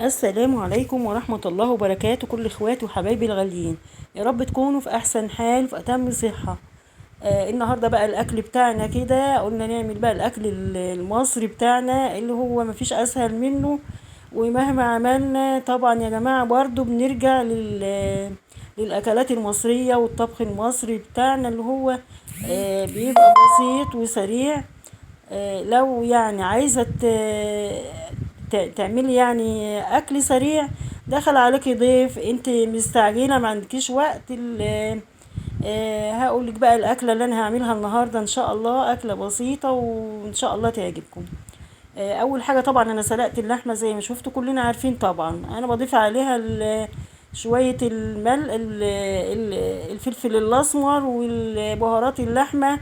السلام عليكم ورحمة الله وبركاته، كل اخواتي وحبايبي الغاليين. يا رب تكونوا في احسن حال وفي اتم صحة. النهاردة بقى الاكل بتاعنا كده، قلنا نعمل بقى الاكل المصري بتاعنا اللي هو مفيش اسهل منه. ومهما عملنا طبعا يا جماعة برضو بنرجع للاكلات المصرية والطبخ المصري بتاعنا اللي هو بيبقى بسيط وسريع. لو يعني عايزة تعملي يعني اكل سريع، دخل عليكي ضيف، انت مستعجله ما عندكيش وقت هقولك بقى الاكله اللي انا هعملها النهارده، ان شاء الله اكله بسيطه وان شاء الله تعجبكم. اول حاجه طبعا انا سلقت اللحمه زي ما شفتوا كلنا عارفين. طبعا انا بضيف عليها شويه الفلفل الاسمر والبهارات اللحمه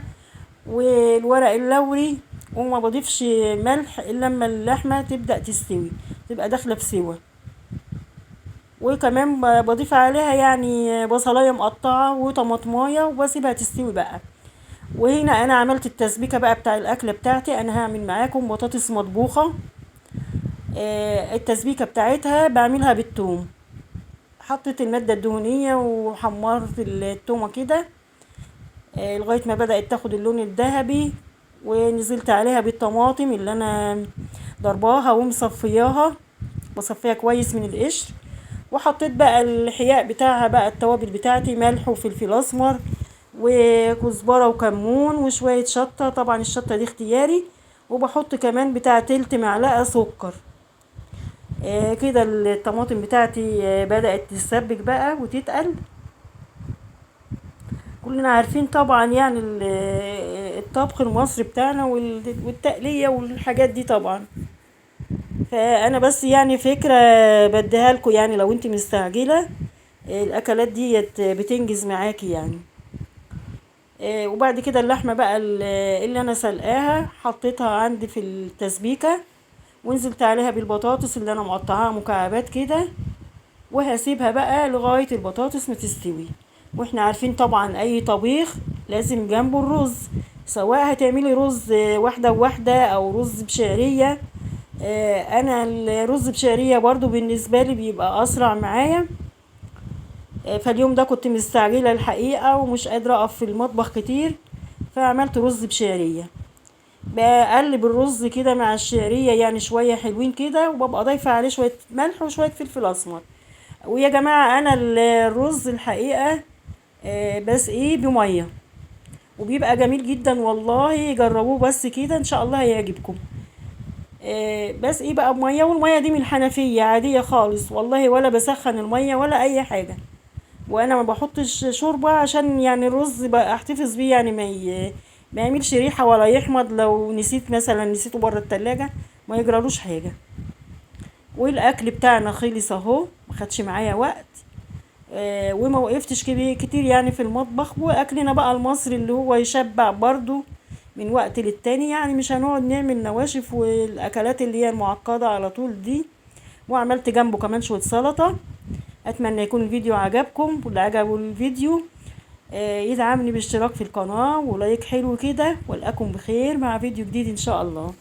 والورق اللوري، وما بضيفش ملح الا لما اللحمه تبدا تستوي، تبقى داخله في سوا. وكمان بضيف عليها يعني بصلايه مقطعه وطماطمايه وبسيبها تستوي بقى. وهنا انا عملت التسبيكه بقى بتاع الاكله بتاعتي. انا هعمل معاكم بطاطس مطبوخه. التسبيكه بتاعتها بعملها بالثوم. حطيت الماده الدهنيه وحمرت التومه كده لغايه ما بدات تاخد اللون الذهبي، ونزلت عليها بالطماطم اللي انا ضرباها ومصفياها، بصفيها كويس من القشر. وحطيت بقى الحياء بتاعها بقى، التوابل بتاعتي ملح وفلفل اسمر وكزبره وكمون وشويه شطه، طبعا الشطه دي اختياري. وبحط كمان بتاع تلت معلقه سكر. كده الطماطم بتاعتي بدأت تتسبك بقى وتتقل. كلنا عارفين طبعا يعني الطبخ المصري بتاعنا والتقلية والحاجات دي طبعا. فانا بس يعني فكرة بديها لكم، يعني لو انت مستعجلة الاكلات دي بتنجز معاكي يعني. وبعد كده اللحمة بقى اللي انا سلقاها حطيتها عندي في التسبيكة، ونزلت عليها بالبطاطس اللي انا مقطعاها مكعبات كده. وهسيبها بقى لغاية البطاطس ما تستوي. واحنا عارفين طبعا اي طبيخ لازم جنبه الرز، سواء هتعملي رز واحدة وواحدة او رز بشعرية. انا الرز بشعرية برضو بالنسبة لي بيبقى اسرع معايا. فاليوم ده كنت مستعجلة الحقيقة ومش قادرة اقف في المطبخ كتير، فعملت رز بشعرية. بقلب الرز كده مع الشعرية يعني شوية حلوين كده، وببقى ضايفة عليه شوية ملح وشوية فلفل اسمر. ويا جماعة انا الرز الحقيقة بس ايه بمية، وبيبقى جميل جدا والله، جربوه بس كده ان شاء الله هيعجبكم. بس ايه بقى بمية، والمية دي من الحنفية عادية خالص والله، ولا بسخن المية ولا اي حاجة. وانا ما بحطش شوربة عشان يعني الرز بقى احتفظ بيه، يعني ما يعملش ريحة ولا يحمض. لو نسيت مثلا نسيته بره التلاجة ما يجرالوش حاجة. والاكل بتاعنا خلص اهو، ما خدش معايا وقت. وما وقفتش كتير يعني في المطبخ. واكلنا بقى المصري اللي هو يشبع برضو من وقت للتاني، يعني مش هنقعد نعمل نواشف والاكلات اللي هي المعقدة على طول دي. وعملت جنبه كمان شوية سلطة. اتمنى يكون الفيديو عجبكم، واللي عجبه الفيديو يدعمني باشتراك في القناة ولايك حلو كده. والقاكم بخير مع فيديو جديد ان شاء الله.